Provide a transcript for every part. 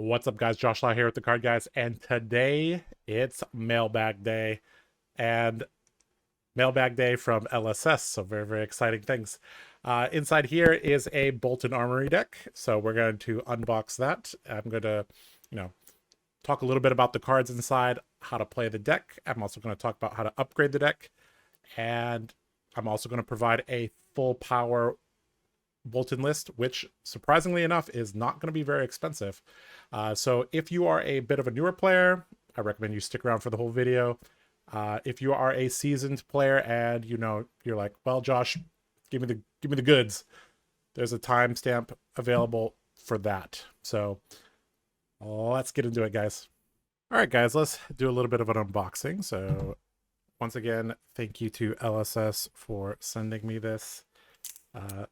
What's up, guys? Josh Law here with the Card Guys, and today it's mailbag day and mailbag day from LSS. So very, very exciting things. Inside here is a Boltyn Armory deck. So we're going to unbox that. I'm going to, talk a little bit about the cards inside, how to play the deck. I'm also going to talk about how to upgrade the deck, and I'm also going to provide a full power Boltyn list, which surprisingly enough is not going to be very expensive. So if you are a bit of a newer player, I recommend you stick around for the whole video. If you are a seasoned player and you're like, well, Josh, give me the goods, there's a timestamp available for that. So let's get into it, guys. All right, guys, let's do a little bit of an unboxing. So once again, thank you to LSS for sending me this.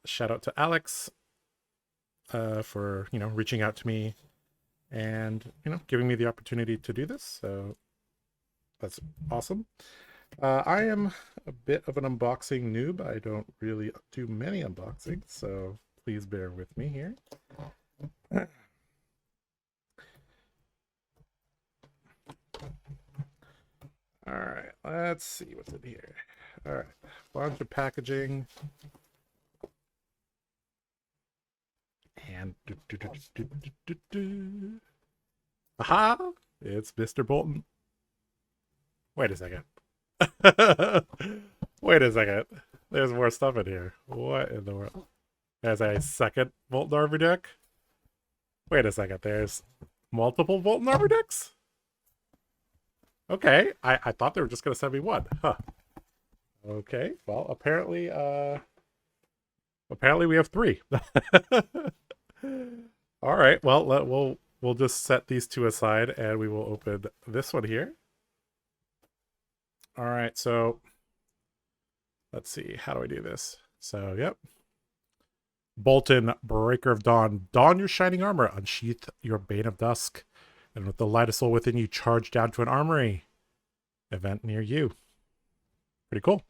Shout out to Alex for reaching out to me and giving me the opportunity to do this. So that's awesome. I am a bit of an unboxing noob. I don't really do many unboxings, so please bear with me here. All right, let's see what's in here. All right, bunch of packaging. And aha, it's Mr. Boltyn. Wait a second. Wait a second. There's more stuff in here. What in the world? There's a second Boltyn Armory deck. Wait a second. There's multiple Boltyn Armory decks? Okay. I thought they were just going to send me one. Huh. Okay. Well, apparently we have three. All right. Well, we'll just set these two aside and we will open this one here. All right. So let's see. How do I do this? So, yep. Boltyn, Breaker of Dawn. Don your shining armor. Unsheath your Bane of Dusk. And with the light of soul within you, charge down to an armory. Event near you. Pretty cool.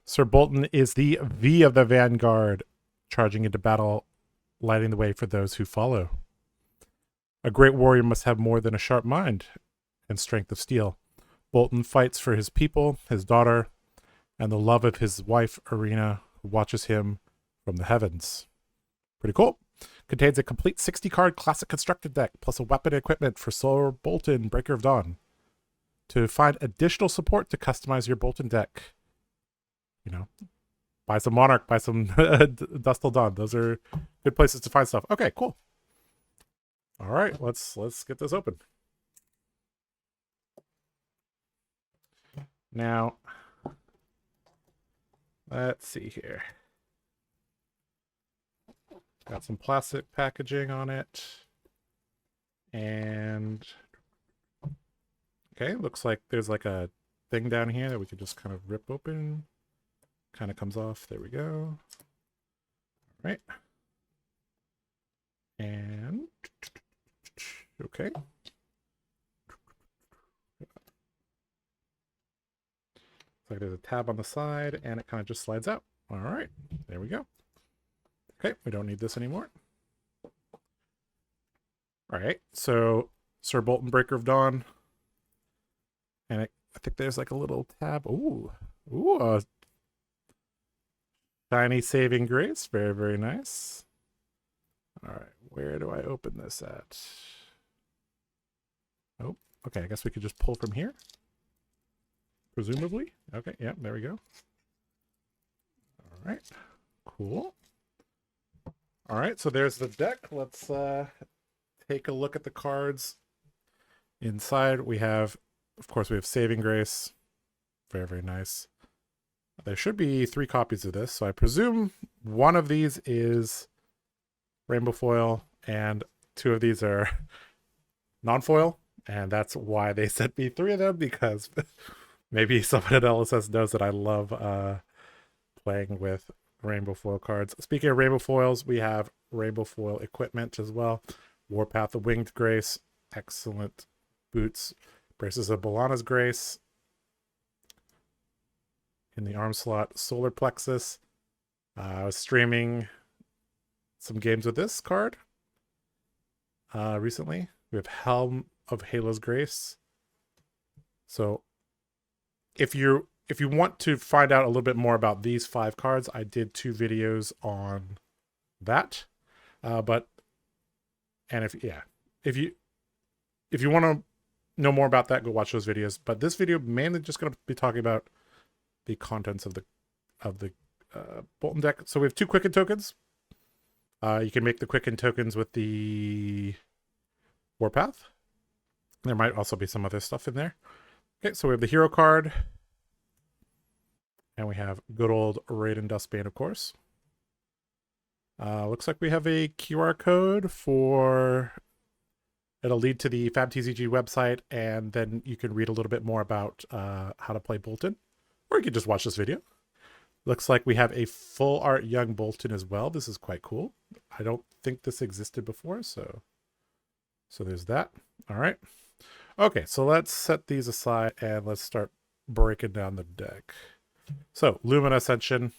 Sir Boltyn is the V of the Vanguard, charging into battle, lighting the way for those who follow. A great warrior must have more than a sharp mind and strength of steel. Boltyn fights for his people, his daughter, and the love of his wife, Irina, who watches him from the heavens. Pretty cool. Contains a complete 60-card classic constructed deck, plus a weapon and equipment for Sir Boltyn, Breaker of Dawn. To find additional support to customize your Boltyn deck, buy some Monarch, buy some Dust Till Dawn. Those are good places to find stuff. Okay, cool. All right, let's get this open. Now, let's see here. Got some plastic packaging on it. And okay, looks like there's like a thing down here that we could just kind of rip open. Kind of comes off. There we go. All right. And okay. Looks like there's a tab on the side and it kind of just slides out. All right. There we go. Okay, we don't need this anymore. All right. So Sir Boltyn, Breaker of Dawn. And I think there's like a little tab. Ooh, shiny saving grace. Very, very nice. All right, where do I open this at? Oh, okay. I guess we could just pull from here. Presumably. Okay, yeah, there we go. All right, cool. All right, so there's the deck. Let's take a look at the cards. Inside we have, of course, we have Saving Grace. Very, very nice. There should be 3 copies of this, so I presume one of these is rainbow foil and 2 of these are non-foil, and that's why they sent me 3 of them, because maybe someone at LSS knows that I love playing with rainbow foil cards. Speaking of rainbow foils, we have rainbow foil equipment as well. Warpath of Winged Grace, excellent boots. Braces of B'Elanna's Grace. In the arm slot, Solar Plexus. I was streaming some games with this card recently. We have Helm of Halo's Grace. So if you want to find out a little bit more about these 5 cards, I did 2 videos on that. If you want to know more about that, go watch those videos. But this video mainly just going to be talking about the contents of the Boltyn deck. So we have 2 Quicken tokens. You can make the Quicken tokens with the Warpath. There might also be some other stuff in there. Okay, so we have the hero card. And we have good old Raiden Dustbane, of course. Looks like we have a QR code for... It'll lead to the FABTCG website, and then you can read a little bit more about how to play Boltyn. Or you can just watch this video. Looks like we have a full art young Boltyn as well. This is quite cool. I don't think this existed before, so there's that. All right. Okay, so let's set these aside and let's start breaking down the deck. So, Lumina Ascension.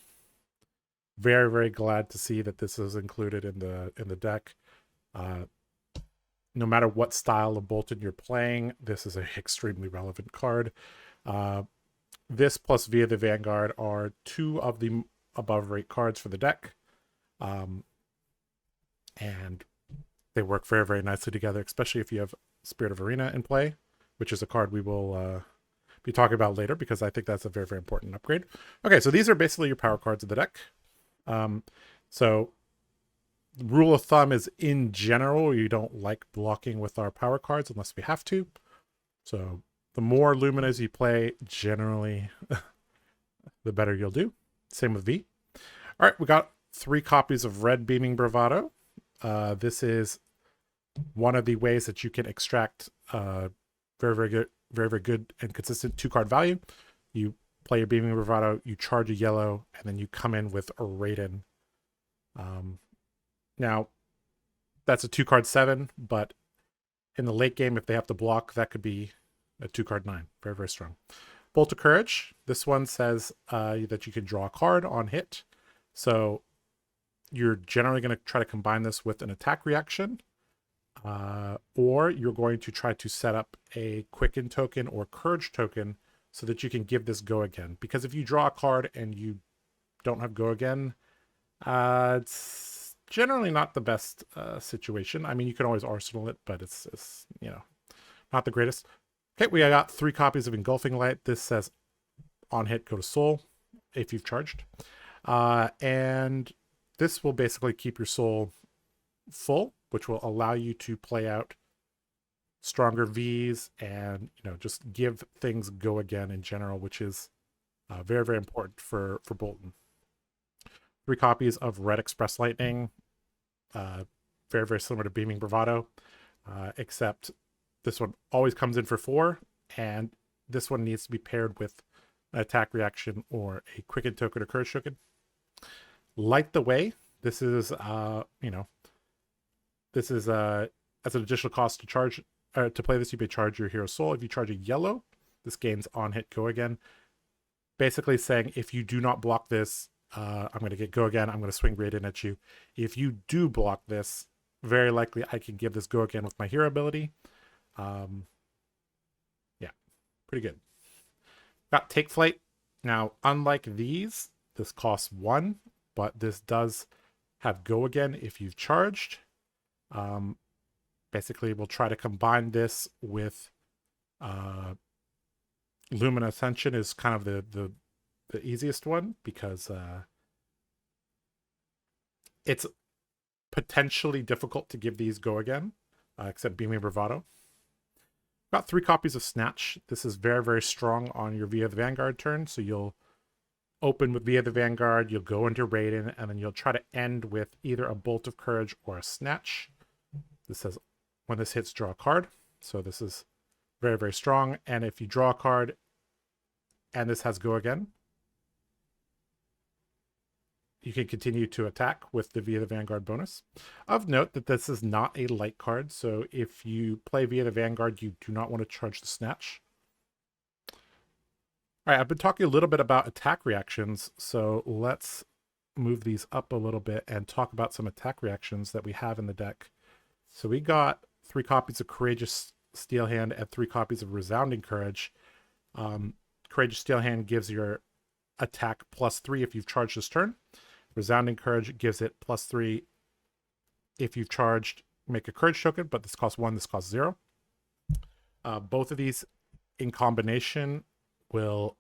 Very, very glad to see that this is included in the deck. No matter what style of Boltyn you're playing, this is an extremely relevant card. This plus Via the Vanguard are 2 of the above rate cards for the deck. And they work very, very nicely together, especially if you have Spirit of Arena in play, which is a card we will be talking about later because I think that's a very, very important upgrade. Okay, so these are basically your power cards of the deck. So rule of thumb is, in general, you don't like blocking with our power cards unless we have to. So the more Luminas you play, generally, the better you'll do. Same with V. All right, we got 3 copies of Red Beaming Bravado. This is one of the ways that you can extract very, very good and consistent 2-card value. You play your Beaming Bravado, you charge a yellow, and then you come in with a Raiden. Now, that's a 2-card 7, but in the late game, if they have to block, that could be a 2-card 9. Very, very strong. Bolt of Courage. This one says that you can draw a card on hit. So you're generally going to try to combine this with an attack reaction, or you're going to try to set up a Quicken token or Courage token so that you can give this Go Again. Because if you draw a card and you don't have Go Again, it's generally not the best situation. I mean, you can always arsenal it, but it's not the greatest. Okay, we got 3 copies of Engulfing Light. This says on hit, go to Soul if you've charged. And this will basically keep your Soul full, which will allow you to play out stronger Vs and just give things Go Again in general, which is very, very important for Boltyn. 3 copies of Red Express Lightning. Very, very similar to Beaming Bravado, except this one always comes in for 4, and this one needs to be paired with an attack reaction or a Quicken token or Courage token. Light the Way. This is, this is as an additional cost to charge to play this. You may charge your hero Soul. If you charge a yellow, this gains on hit Go Again. Basically saying, if you do not block this, I'm going to get Go Again. I'm going to swing Raiden at you. If you do block this, very likely I can give this Go Again with my hero ability. Yeah, pretty good. Got Take Flight. Now, unlike these, this costs 1, but this does have Go Again if you've charged. Basically, we'll try to combine this with Lumina Ascension is kind of the easiest one because it's potentially difficult to give these Go Again, except Beaming Bravado. Got 3 copies of Snatch. This is very, very strong on your Via the Vanguard turn. So you'll open with Via the Vanguard, you'll go into Raiden, and then you'll try to end with either a Bolt of Courage or a Snatch. This says when this hits, draw a card. So this is very, very strong. And if you draw a card and this has Go Again, you can continue to attack with the Via the Vanguard bonus. Of note that this is not a light card, so if you play Via the Vanguard, you do not want to charge the Snatch. All right, I've been talking a little bit about attack reactions, so let's move these up a little bit and talk about some attack reactions that we have in the deck. So we got 3 copies of Courageous Steel Hand and 3 copies of Resounding Courage. Courageous Steel Hand gives your attack +3 if you've charged this turn. Resounding Courage gives it +3 if you've charged, make a Courage token, but this costs 1, this costs 0. Both of these in combination will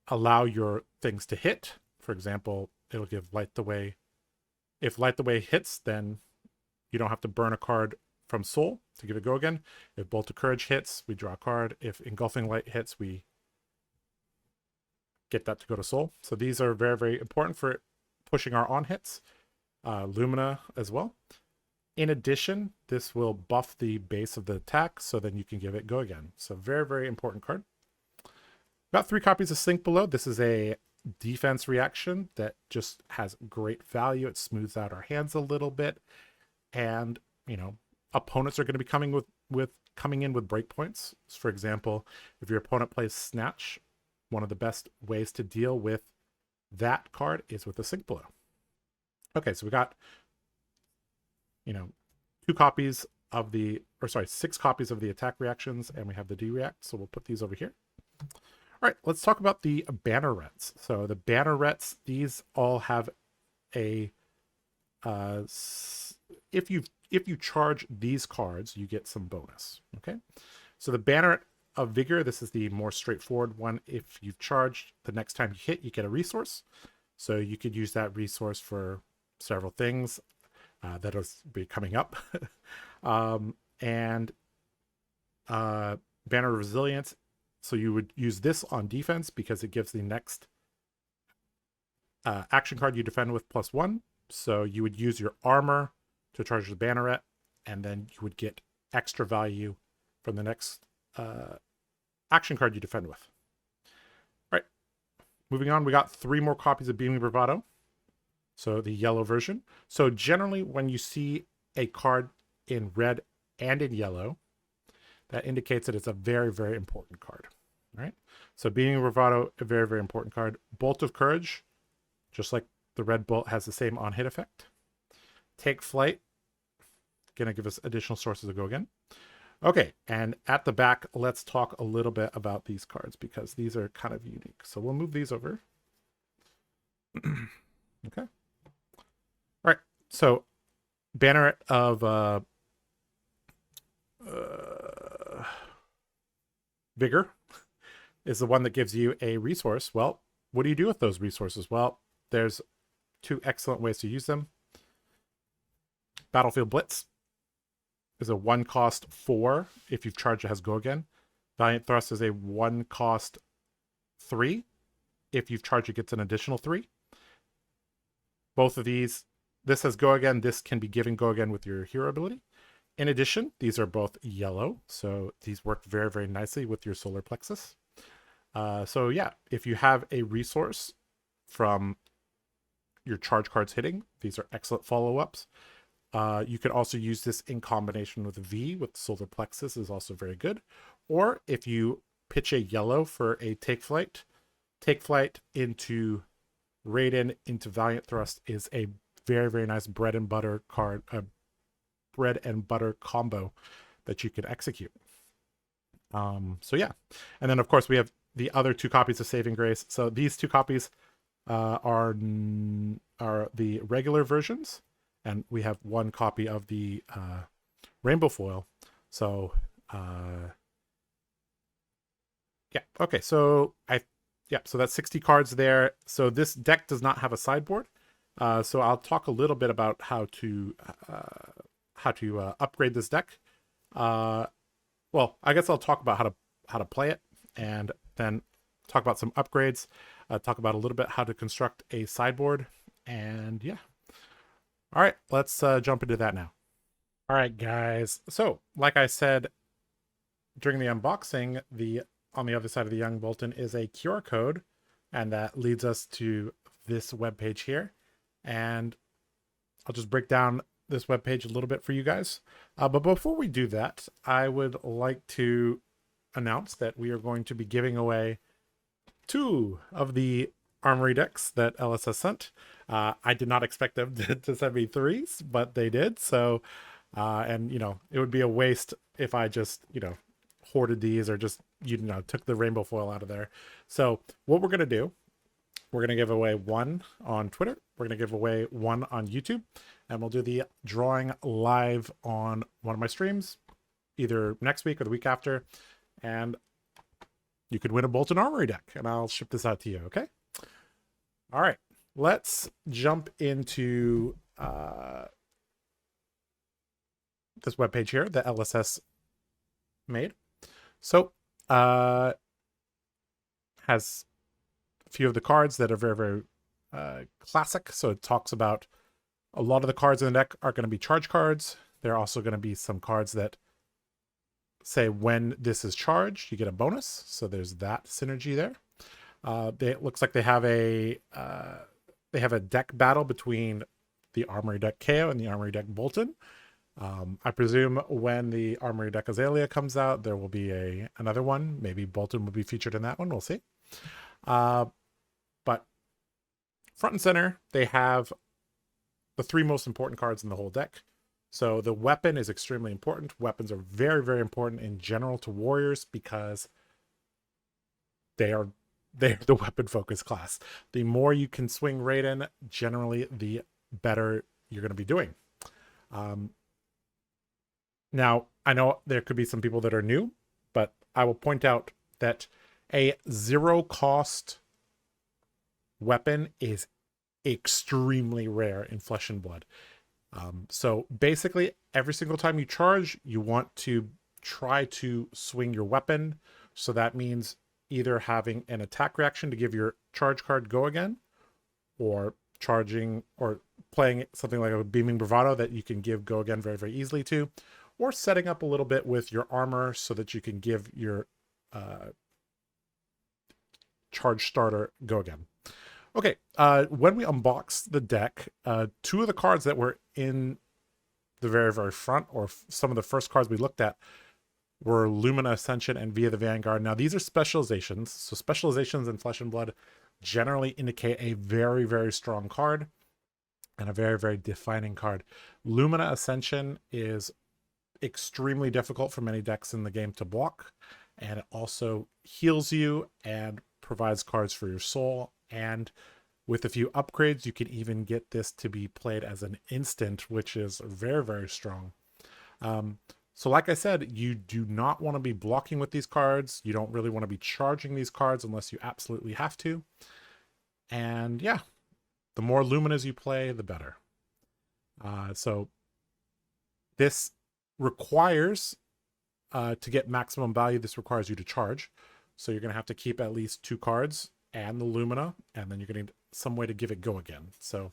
allow your things to hit. For example, it'll give Light the Way. If Light the Way hits, then you don't have to burn a card from Soul to give it go again. If Bolt of Courage hits, we draw a card. If Engulfing Light hits, we get that to go to Soul. So these are very, very important for pushing our on hits. Lumina as well. In addition, this will buff the base of the attack, so then you can give it go again. So very, very important card. Got 3 copies of Sink Below. This is a defense reaction that just has great value. It smooths out our hands a little bit, and you know, opponents are going to be coming in with breakpoints. So for example, if your opponent plays Snatch, one of the best ways to deal with that card is with a Sink Below. Okay, so we got, you know, 6 copies of the attack reactions, and we have the D-react, so we'll put these over here. All right, let's talk about the Bannerets. So the Bannerets, these all have a, if you charge these cards, you get some bonus, okay? So the Banneret of Vigor, this is the more straightforward one. If you've charged, the next time you hit, you get a resource. So you could use that resource for several things that'll be coming up. Banner of Resilience, so you would use this on defense because it gives the next action card you defend with +1. So you would use your armor to charge the Banneret, and then you would get extra value from the next action card you defend with. All right, moving on, we got 3 more copies of Beaming Bravado. So the yellow version. So generally when you see a card in red and in yellow, that indicates that it's a very, very important card. All right. So Beaming Bravado, a very, very important card. Bolt of Courage, just like the red bolt, has the same on hit effect. Take Flight, gonna give us additional sources to go again. Okay, and at the back, let's talk a little bit about these cards because these are kind of unique. So we'll move these over. Okay. All right, so Banneret of Vigor is the one that gives you a resource. Well, what do you do with those resources? Well, there's 2 excellent ways to use them. Battlefield Blitz is a 1 cost 4 if you've charged, it has go again. Valiant Thrust is a 1 cost 3 if you've charged, it gets an additional 3. Both of these, this has go again, this can be given go again with your hero ability. In addition, these are both yellow, so these work very, very nicely with your solar plexus. So yeah, if you have a resource from your charge cards hitting, these are excellent follow-ups. You could also use this in combination with V, with solar plexus is also very good. Or if you pitch a yellow for a Take Flight into Raiden into Valiant Thrust is a very, very nice bread and butter card, bread and butter combo that you can execute. So yeah, and then of course we have the other 2 copies of Saving Grace. So these 2 copies are the regular versions, and we have 1 copy of the rainbow foil. So yeah, okay, so so that's 60 cards there. So this deck does not have a sideboard. So I'll talk a little bit about how to upgrade this deck. Well, I guess I'll talk about how to play it, and then talk about some upgrades. Talk about a little bit how to construct a sideboard, and yeah. All right, let's jump into that now. All right, guys. So, like I said during the unboxing, on the other side of the Young Boltyn is a QR code, and that leads us to this webpage here. And I'll just break down this webpage a little bit for you guys. But before we do that, I would like to announce that we are going to be giving away 2 of the Armory decks that LSS sent. I did not expect them to send me 3s, but they did. So And, you know, it would be a waste if I just, you know, hoarded these or just, you know, took the rainbow foil out of there. So what we're going to do, we're going to give away one on Twitter. We're going to give away one on YouTube. And we'll do the drawing live on one of my streams, either next week or the week after. And you could win a Boltyn Armory deck. And I'll ship this out to you, okay? All right. Let's jump into this webpage here that LSS made. So has a few of the cards that are very, very classic. So it talks about a lot of the cards in the deck are going to be charge cards. There are also going to be some cards that say when this is charged, you get a bonus. So there's that synergy there. It looks like they have a deck battle between the Armory deck KO and the Armory deck Boltyn. I presume when the Armory deck Azalea comes out, there will be another one. Maybe Boltyn will be featured in that one. We'll see. But front and center, they have the three most important cards in the whole deck. So the weapon is extremely important. Weapons are very, very important in general to warriors because they're the weapon focused class. The more you can swing Raiden, generally the better you're going to be doing. Now, I know there could be some people that are new, but I will point out that a 0-cost weapon is extremely rare in Flesh and Blood. So basically, every single time you charge, you want to try to swing your weapon. So that means either having an attack reaction to give your charge card go again, or charging or playing something like a Beaming Bravado that you can give go again very, very easily to, or setting up a little bit with your armor so that you can give your charge starter go again. Okay, when we unbox the deck, two of the cards that were in the very, very front, or some of the first cards we looked at, were Lumina Ascension and Via the Vanguard. Now, these are specializations. So specializations in Flesh and Blood generally indicate a very, very strong card and a very, very defining card. Lumina Ascension is extremely difficult for many decks in the game to block, and it also heals you and provides cards for your soul. And with a few upgrades, you can even get this to be played as an instant, which is very, very strong. So like I said, you do not want to be blocking with these cards. You don't really want to be charging these cards unless you absolutely have to. And yeah, the more Luminas you play, the better. So this requires, to get maximum value, this requires you to charge. So you're going to have to keep at least 2 cards and the Lumina, and then you're going to need some way to give it go again. So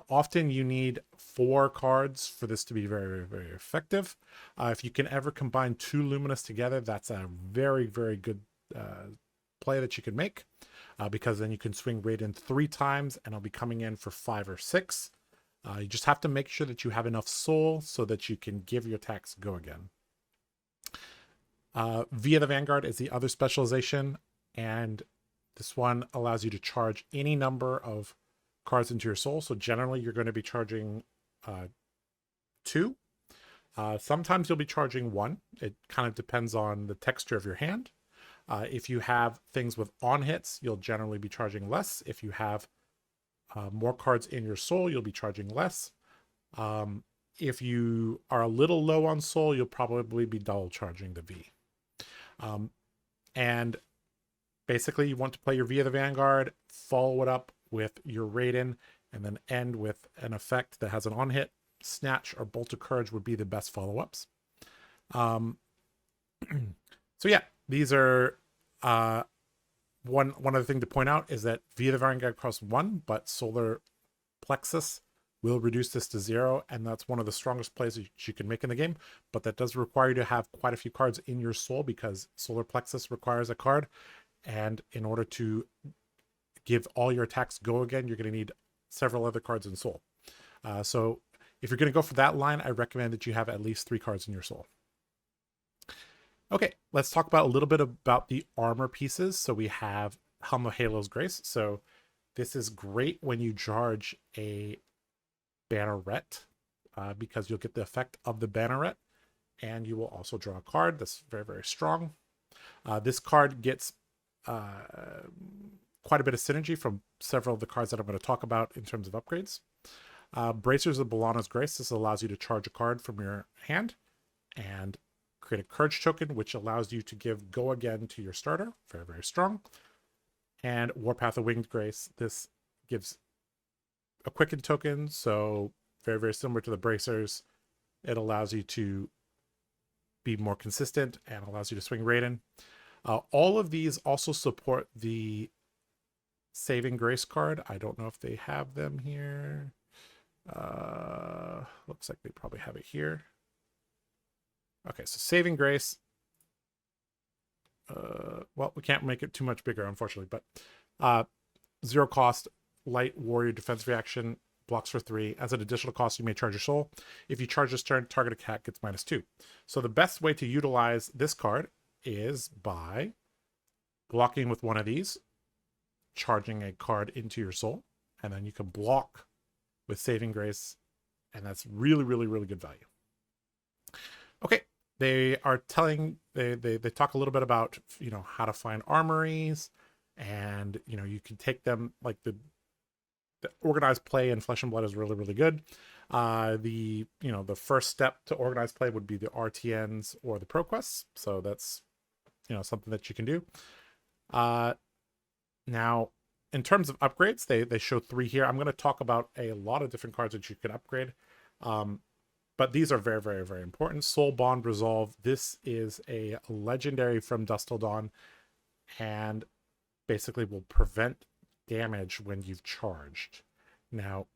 often you need 4 cards for this to be very, very, very effective. If you can ever combine 2 Luminas together, that's a very, very good play that you can make, because then you can swing Raiden 3 times and it'll be coming in for 5 or 6. You just have to make sure that you have enough soul so that you can give your attacks go again. Via the Vanguard is the other specialization, and this one allows you to charge any number of cards into your soul. So generally you're going to be charging 2. Sometimes you'll be charging 1. It kind of depends on the texture of your hand. If you have things with on hits, you'll generally be charging less. If you have more cards in your soul, you'll be charging less. If you are a little low on soul, you'll probably be double charging the V. And basically you want to play your Via the Vanguard, follow it up with your Raiden, and then end with an effect that has an on hit. Snatch or Bolt of Courage would be the best follow-ups. So yeah, these are one other thing to point out is that Via the Vanguard costs 1, but Solar Plexus will reduce this to 0, and that's one of the strongest plays that you can make in the game. But that does require you to have quite a few cards in your soul, because Solar Plexus requires a card, and in order to give all your attacks go again, you're going to need several other cards in soul. So if you're going to go for that line, I recommend that you have at least 3 cards in your soul. Okay, let's talk about a little bit about the armor pieces. So we have Helm of Halo's Grace. So this is great when you charge a banneret because you'll get the effect of the banneret, and you will also draw a card that's very, very strong. This card gets quite a bit of synergy from several of the cards that I'm going to talk about in terms of upgrades. Bracers of Boltyn's Grace. This allows you to charge a card from your hand and create a courage token, which allows you to give Go Again to your starter. Very, very strong. And Warpath of Winged Grace. This gives a quicken token, so very, very similar to the Bracers. It allows you to be more consistent and allows you to swing Raiden. All of these also support the Saving Grace card. I don't know if they have them here. Looks like they probably have it here. Okay, so Saving Grace. Well, we can't make it too much bigger, unfortunately, but 0 cost, light warrior defense reaction, blocks for 3. As an additional cost, you may charge your soul. If you charge this turn, target attack gets -2. So the best way to utilize this card is by blocking with one of these, charging a card into your soul, and then you can block with Saving Grace, and that's really, really, really good value. Okay, they are telling, they talk a little bit about, you know, how to find armories, and, you know, you can take them, like the organized play in Flesh and Blood is really, really good. The first step to organized play would be the RTNs or the ProQuests. So that's, you know, something that you can do. Now, in terms of upgrades, they show 3 here. I'm going to talk about a lot of different cards that you can upgrade. But these are very, very, very important. Soul Bond Resolve. This is a legendary from Dusk Till Dawn, and basically will prevent damage when you've charged. Now,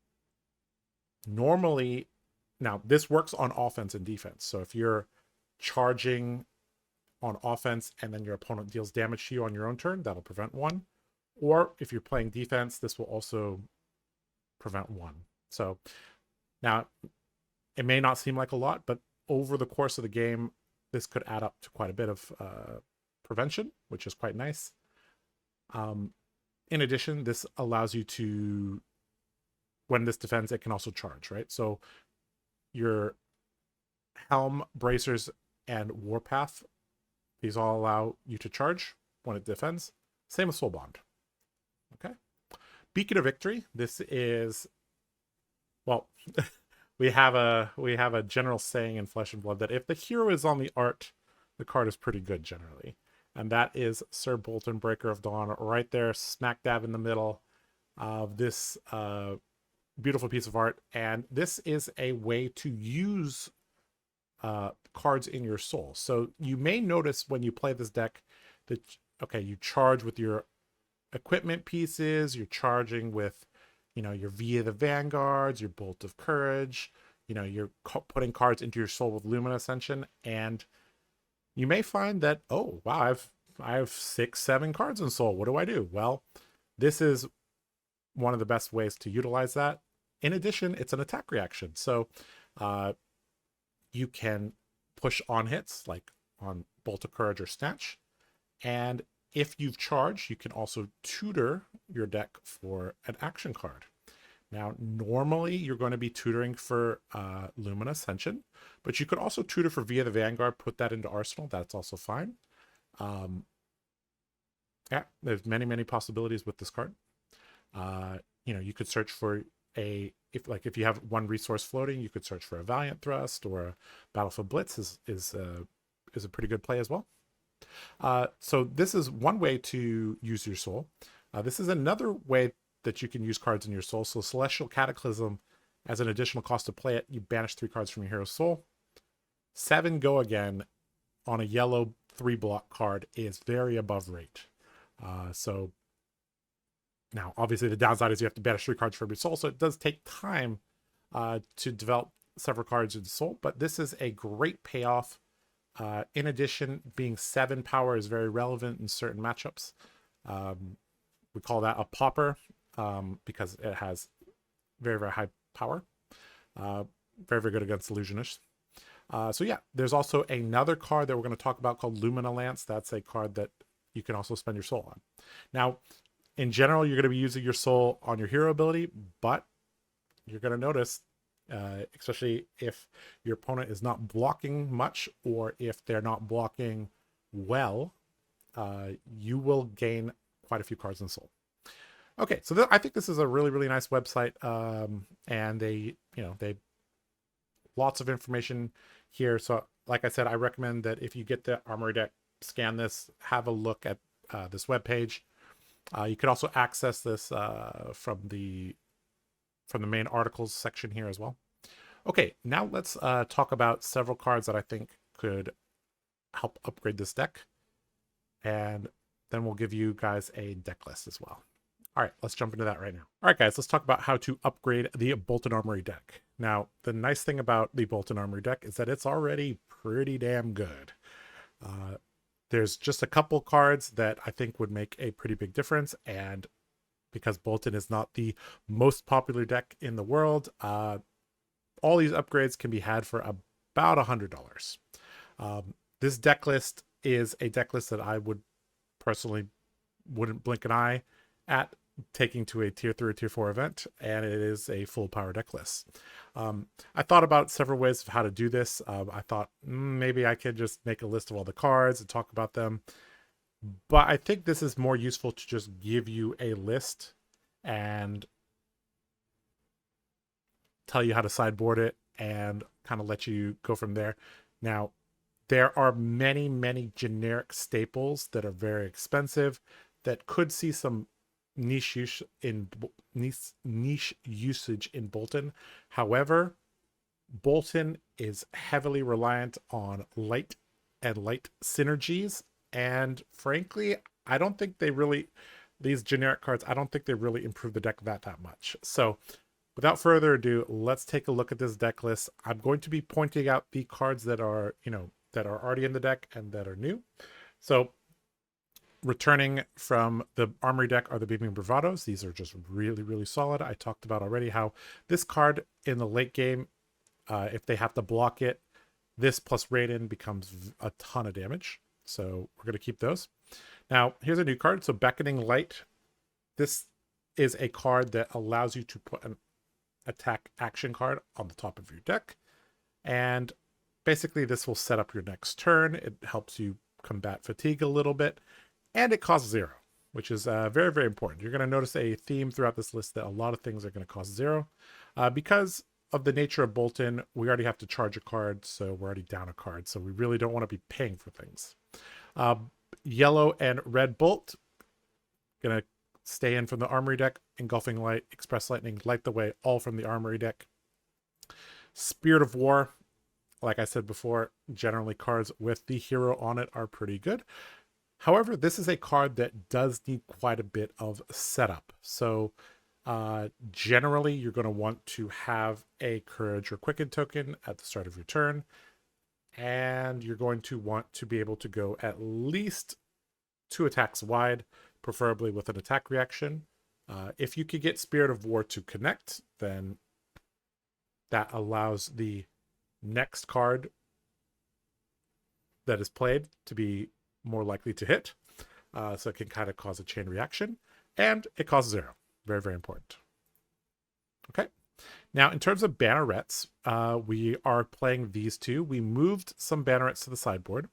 normally, this works on offense and defense. So if you're charging on offense and then your opponent deals damage to you on your own turn, that'll prevent 1. Or if you're playing defense, this will also prevent 1. So now, it may not seem like a lot, but over the course of the game, this could add up to quite a bit of prevention, which is quite nice. In addition, this allows you to, when this defends, it can also charge, right? So your Helm, Bracers, and Warpath, these all allow you to charge when it defends. Same with Soul Bond. Okay. Beacon of Victory. This is, well, we have a general saying in Flesh and Blood that if the hero is on the art, the card is pretty good generally. And that is Sir Boltyn, Breaker of Dawn, right there, smack dab in the middle of this beautiful piece of art. And this is a way to use cards in your soul. So you may notice when you play this deck that, okay, you charge with your equipment pieces, you're charging with, you know, your Via the Vanguards, your Bolt of Courage, you know, you're putting cards into your soul with Lumen Ascension, and you may find that, oh, wow, I have 6, 7 cards in soul. What do I do? Well, this is one of the best ways to utilize that. In addition, it's an attack reaction. So you can push on hits, like on Bolt of Courage or Snatch. And if you've charged, you can also tutor your deck for an action card. Now, normally you're going to be tutoring for Lumen Ascension, but you could also tutor for Via the Vanguard, put that into Arsenal. That's also fine. Yeah, there's many, many possibilities with this card. You know, you could search for if you have 1 resource floating, you could search for a Valiant Thrust, or a Battlefield Blitz is a pretty good play as well. So this is one way to use your soul. This is another way that you can use cards in your soul. So Celestial Cataclysm, as an additional cost to play it, you banish 3 cards from your hero's soul. 7 Go Again on a yellow 3-block card is very above rate. So now, obviously, the downside is you have to banish 3 cards from your soul, so it does take time to develop several cards into soul, but this is a great payoff. In addition, being 7 power is very relevant in certain matchups. We call that a popper because it has very, very high power. Very, very good against Illusionists. So yeah, there's also another card that we're going to talk about called Lumina Lance. That's a card that you can also spend your soul on. Now, in general, you're going to be using your soul on your hero ability, but you're going to notice especially if your opponent is not blocking much or if they're not blocking well. You will gain quite a few cards in Soul. Okay, so I think this is a really, really nice website, and they lots of information here. So, like I said, I recommend that if you get the Armory deck, scan this, have a look at this webpage. You could also access this from the main articles section here as well. Okay, now let's talk about several cards that I think could help upgrade this deck, and then we'll give you guys a deck list as well. All right, let's jump into that right now. All right, guys, let's talk about how to upgrade the Boltyn Armory deck. Now, the nice thing about the Boltyn Armory deck is that it's already pretty damn good. There's just a couple cards that I think would make a pretty big difference, and because Boltyn is not the most popular deck in the world, all these upgrades can be had for about $100. This deck list is a deck list that I would personally wouldn't blink an eye at taking to a tier 3 or tier 4 event, and it is a full power deck list. I thought about several ways of how to do this. I thought maybe I could just make a list of all the cards and talk about them, but I think this is more useful to just give you a list and tell you how to sideboard it and kind of let you go from there. Now, there are many, many generic staples that are very expensive that could see some niche usage in Boltyn. However, Boltyn is heavily reliant on light and light synergies, and frankly, I don't think they really, these generic cards, I don't think they really improve the deck that much. So without further ado, let's take a look at this deck list. I'm going to be pointing out the cards that are, that are already in the deck and that are new. So returning from the Armory deck are the Beaming Bravados. These are just really, really solid. I talked about already how this card in the late game, if they have to block it, this plus Raiden becomes a ton of damage. So we're going to keep those. Now, here's a new card. So Beckoning Light. This is a card that allows you to put an attack action card on the top of your deck. And basically, this will set up your next turn. It helps you combat fatigue a little bit. And it costs 0, which is very, very important. You're going to notice a theme throughout this list that a lot of things are going to cost 0. Because of the nature of Boltyn, we already have to charge a card, so we're already down a card. So we really don't want to be paying for things. Yellow and Red Bolt, going to stay in from the Armory deck. Engulfing Light, Express Lightning, Light the Way, all from the Armory deck. Spirit of War, like I said before, generally cards with the hero on it are pretty good. However, this is a card that does need quite a bit of setup. So generally, you're going to want to have a Courage or Quicken token at the start of your turn. And you're going to want to be able to go at least 2 attacks wide, preferably with an attack reaction. If you could get Spirit of War to connect, then that allows the next card that is played to be more likely to hit, so it can kind of cause a chain reaction, and it costs 0. Very, very important. Okay, now in terms of bannerets, we are playing these two. We moved some bannerets to the sideboard.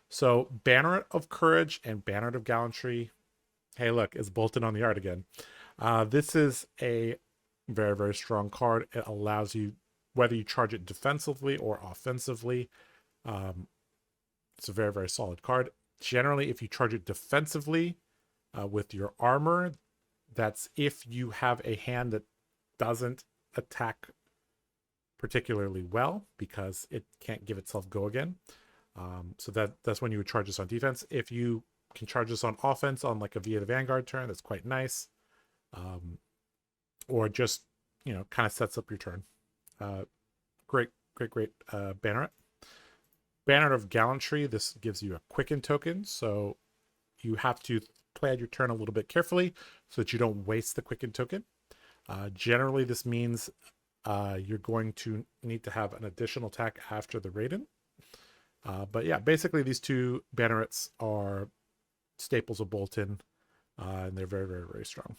So Banneret of Courage and Banneret of Gallantry. Hey, look, it's Boltyn on the art again. This is a very, very strong card. It allows you, whether you charge it defensively or offensively, it's a very, very solid card. Generally, if you charge it defensively with your armor, that's if you have a hand that doesn't attack particularly well because it can't give itself go again. So that's when you would charge this on defense. If you can charge this on offense on like a Via the Vanguard turn, that's quite nice. Or just, kind of sets up your turn. Great Banneret. Banneret of Gallantry, this gives you a Quicken token, so you have to plan your turn a little bit carefully so that you don't waste the Quicken token. Generally, this means you're going to need to have an additional attack after the Raiden. But yeah, basically these two Bannerets are staples of Boltyn, and they're very, very, very strong.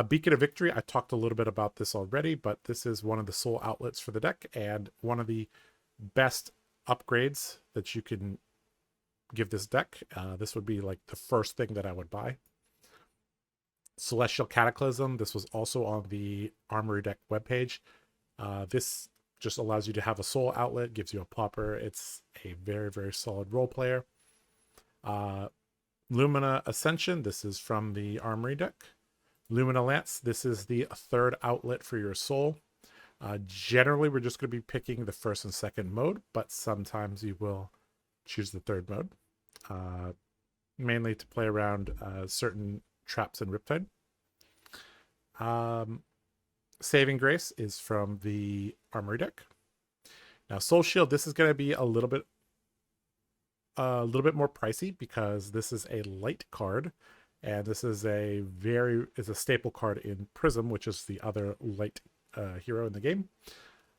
Beacon of Victory, I talked a little bit about this already, but this is one of the soul outlets for the deck and one of the best upgrades that you can give this deck. This would be like the first thing that I would buy. Celestial Cataclysm, this was also on the Armory deck webpage. This just allows you to have a soul outlet, gives you a popper. It's a very, very solid role player. Lumina Ascension, this is from the Armory deck. Lumina Lance, this is the third outlet for your soul. Generally, we're just going to be picking the first and second mode, but sometimes you will choose the third mode. Mainly to play around certain traps in Riptide. Saving Grace is from the Armory deck. Now, Soul Shield, this is going to be a little bit more pricey because this is a light card, and this is a staple card in Prism, which is the other light hero in the game.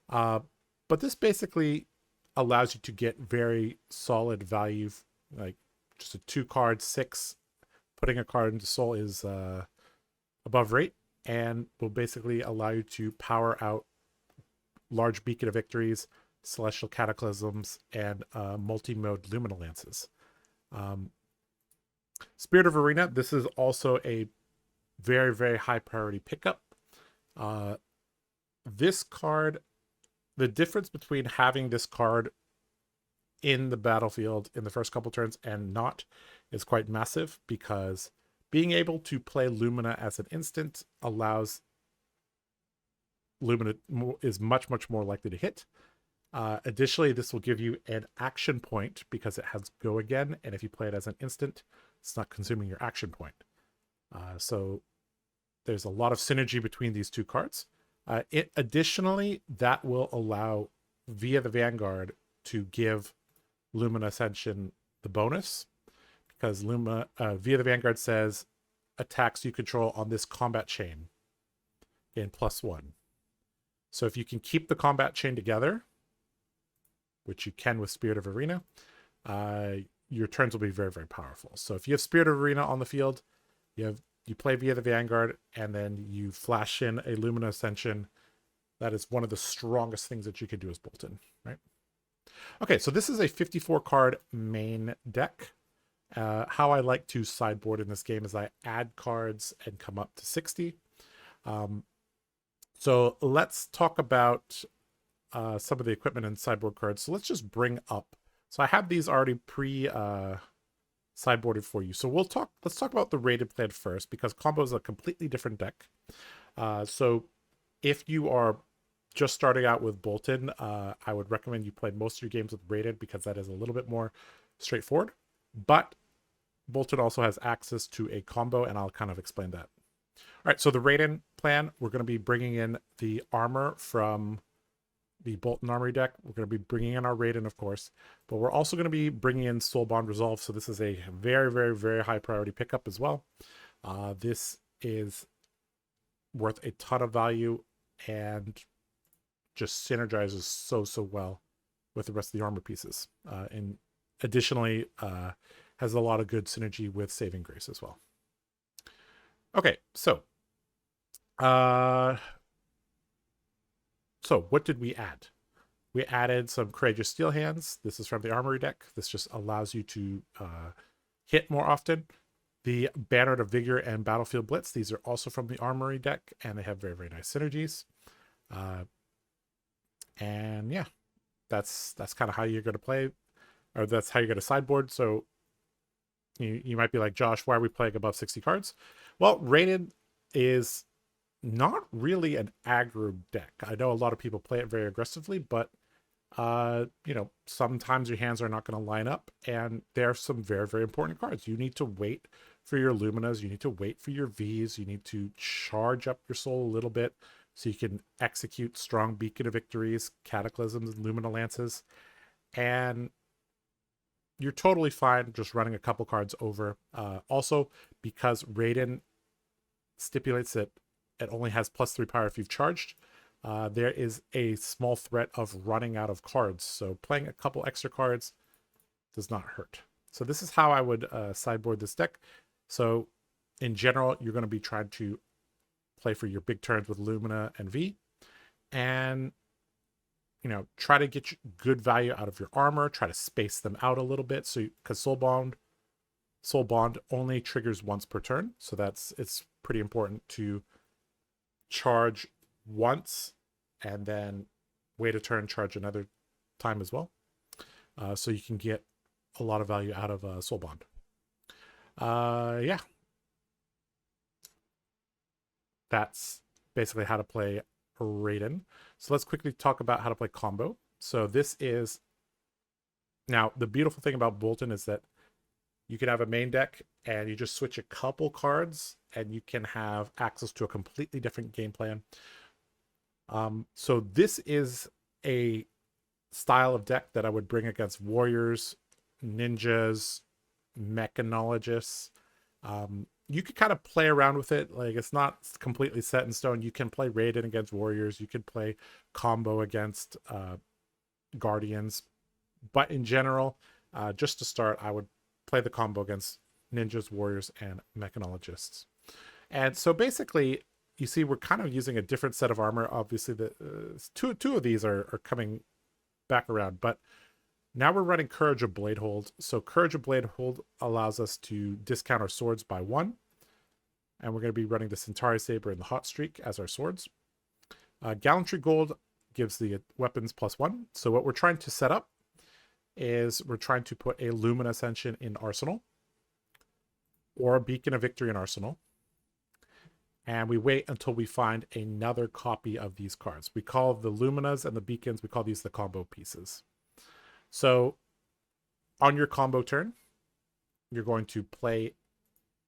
But this basically allows you to get very solid value, like just a 2-card 6. Putting a card into Soul is above rate, and will basically allow you to power out large Beacon of Victories, Celestial Cataclysms, and multi-mode Lumina Lances. Spirit of Arena, this is also a very, very high priority pickup. This card, the difference between having this card in the battlefield in the first couple turns and not is quite massive, because being able to play Lumina as an instant allows Lumina is much, much more likely to hit. Additionally, this will give you an action point because it has Go Again, and if you play it as an instant, it's not consuming your action point. So there's a lot of synergy between these two cards. Additionally, that will allow Via the Vanguard to give Lumina Ascension the bonus, because Via the Vanguard says attacks you control on this combat chain gain +1. So if you can keep the combat chain together, which you can with Spirit of Arena, your turns will be very, very powerful. So if you have Spirit of Arena on the field, you play Via the Vanguard, and then you flash in a Lumina Ascension, that is one of the strongest things that you could do as Boltyn, right? Okay, so this is a 54-card main deck. How I like to sideboard in this game is I add cards and come up to 60. So let's talk about some of the equipment and sideboard cards. So let's just bring up. So I have these already sideboarded for you. So let's talk about the rated plan first, because combo is a completely different deck. So if you are just starting out with Boltyn, I would recommend you play most of your games with rated, because that is a little bit more straightforward. But Boltyn also has access to a combo, and I'll kind of explain that. All right, so the rated plan, we're going to be bringing in the armor from the Boltyn Armory deck. We're going to be bringing in our Raiden, of course, but we're also going to be bringing in Soul Bond Resolve. So this is a very, very, very high priority pickup as well. This is worth a ton of value and just synergizes so well with the rest of the armor pieces. And additionally, has a lot of good synergy with Saving Grace as well. Okay, so what did we add? We added some Courageous Steel Hands. This is from the Armory deck. This just allows you to hit more often. The Banner of Vigor and Battlefield Blitz, these are also from the Armory deck, and they have very, very nice synergies. And yeah, that's kind of how you're going to play, or that's how you're going to sideboard. So you might be like, Josh, why are we playing above 60 cards? Well, Rated is not really an aggro deck. I know a lot of people play it very aggressively, but sometimes your hands are not going to line up, and there are some very, very important cards. You need to wait for your Luminas, you need to wait for your Vs, you need to charge up your soul a little bit so you can execute strong Beacon of Victories, Cataclysms, and Lumina Lances, and you're totally fine just running a couple cards over. Also, because Raiden stipulates that it only has +3 power if you've charged, there is a small threat of running out of cards. So playing a couple extra cards does not hurt. So this is how I would sideboard this deck. So in general, you're going to be trying to play for your big turns with Lumina and V, and try to get good value out of your armor. Try to space them out a little bit, so because Soul Bond only triggers once per turn, so it's pretty important to charge once and then wait a turn, charge another time as well, so you can get a lot of value out of Soul Bond. Yeah, that's basically how to play Raiden. So let's quickly talk about how to play combo. So this is, now the beautiful thing about Boltyn is that you can have a main deck and you just switch a couple cards and you can have access to a completely different game plan. So this is a style of deck that I would bring against warriors, ninjas, mechanologists. You could kind of play around with it. Like, it's not completely set in stone. You can play Raiden against warriors. You could play combo against guardians. But in general, just to start, I would play the combo against ninjas, warriors, and mechanologists. And so basically, you see we're kind of using a different set of armor. Obviously, the two of these are coming back around. But now we're running Courage of Bladehold. So Courage of Bladehold allows us to discount our swords by 1. And we're going to be running the Centauri Saber and the Hot Streak as our swords. Gallantry Gold gives the weapons +1. So what we're trying to set up is we're trying to put a Lumina Ascension in Arsenal, or a Beacon of Victory in Arsenal. And we wait until we find another copy of these cards. We call the Luminas and the Beacons, we call these the combo pieces. So on your combo turn, you're going to play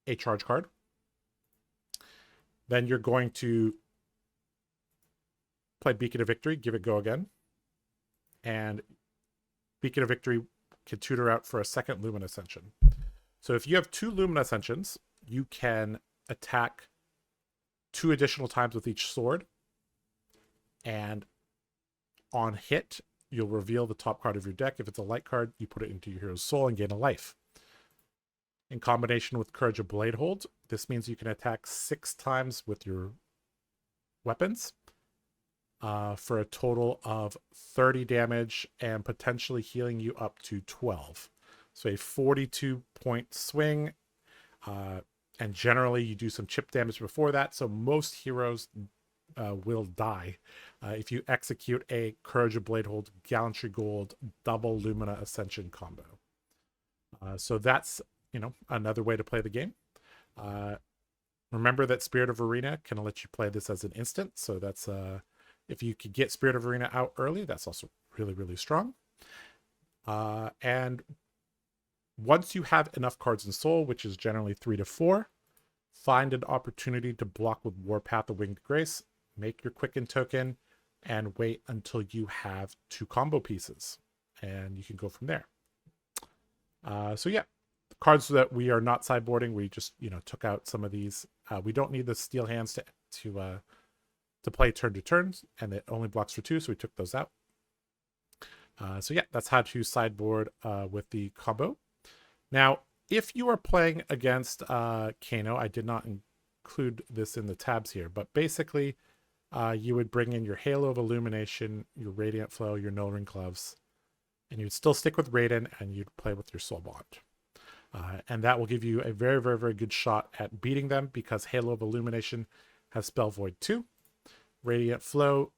a charge card. Then you're going to play Beacon of Victory, give it go again. And Beacon of Victory can tutor out for a second Lumina Ascension. So if you have 2 Lumina Ascensions, you can attack 2 additional times with each sword. And on hit, you'll reveal the top card of your deck. If it's a light card, you put it into your hero's soul and gain a life. In combination with Courage of Bladehold, this means you can attack 6 times with your weapons for a total of 30 damage and potentially healing you up to 12. So a 42-point swing. And generally, you do some chip damage before that. So most heroes will die if you execute a Courage of Bladehold, Gallantry Gold, double Lumina Ascension combo. So that's, another way to play the game. Remember that Spirit of Arena can let you play this as an instant. So that's, if you could get Spirit of Arena out early, that's also really, really strong. And once you have enough cards in Soul, which is generally 3 to 4, find an opportunity to block with Warpath of Winged Grace, make your Quicken token, and wait until you have 2 combo pieces. And you can go from there. So yeah, the cards that we are not sideboarding, we just, took out some of these. We don't need the Steel Hands to play turn to turns, and it only blocks for 2, so we took those out. So yeah, that's how to sideboard with the combo. Now, if you are playing against Kano, I did not include this in the tabs here, but basically you would bring in your Halo of Illumination, your Radiant Flow, your No Ring Gloves, and you'd still stick with Raiden, and you'd play with your Soul Bond. And that will give you a very, very, very good shot at beating them, because Halo of Illumination has Spell Void 2. Radiant Flow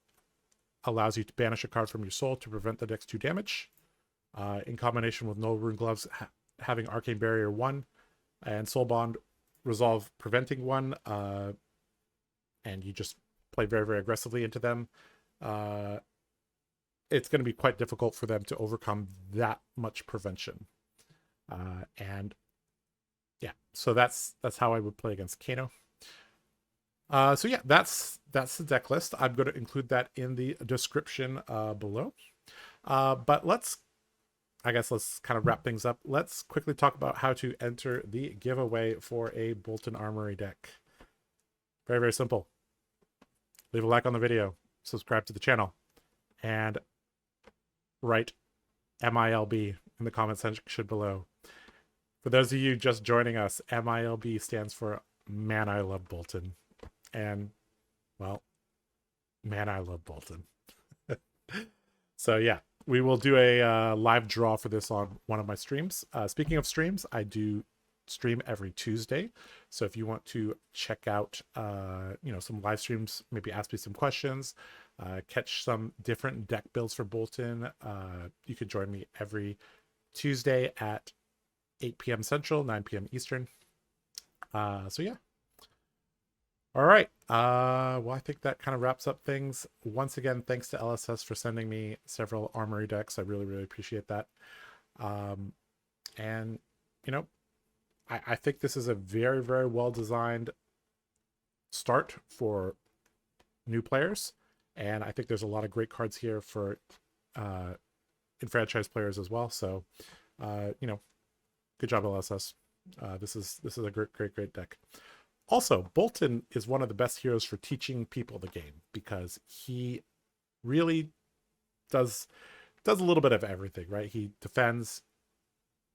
allows you to banish a card from your soul to prevent the next 2 damage. In combination with No Rune Gloves having Arcane Barrier 1 and Soul Bond Resolve preventing 1, and you just play very, very aggressively into them, it's going to be quite difficult for them to overcome that much prevention. And yeah, so that's how I would play against Kano. So yeah, that's the deck list. I'm going to include that in the description below. But let's kind of wrap things up. Let's quickly talk about how to enter the giveaway for a Boltyn Armory deck. Very, very simple. Leave a like on the video, subscribe to the channel, and write MILB in the comment section below. For those of you just joining us, MILB stands for Man I Love Boltyn. And Well, man, I love Boltyn. So yeah, we will do a live draw for this on one of my streams. Speaking of streams, I do stream every Tuesday. So if you want to check out, some live streams, maybe ask me some questions, catch some different deck builds for Boltyn, you can join me every Tuesday at 8 p.m. Central, 9 p.m. Eastern. So yeah. All right. Well, I think that kind of wraps up things. Once again, thanks to LSS for sending me several Armory decks. I really, really appreciate that. And, I think this is a very, very well designed start for new players. And I think there's a lot of great cards here for enfranchised players as well. So, good job, LSS. This is a great deck. Also, Boltyn is one of the best heroes for teaching people the game because he really does a little bit of everything, right? He defends,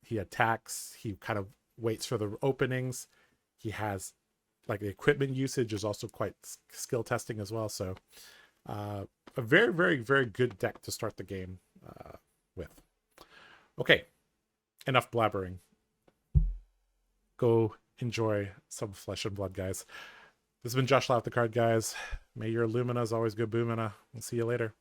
he attacks, he kind of waits for the openings. He has like the equipment usage is also quite skill testing as well. So a very, very, very good deck to start the game with. Okay, enough blabbering. Go enjoy some flesh and blood, guys. This has been Josh Lau, TheCardGuyz. May your Lumina's always go boomina. We'll see you later.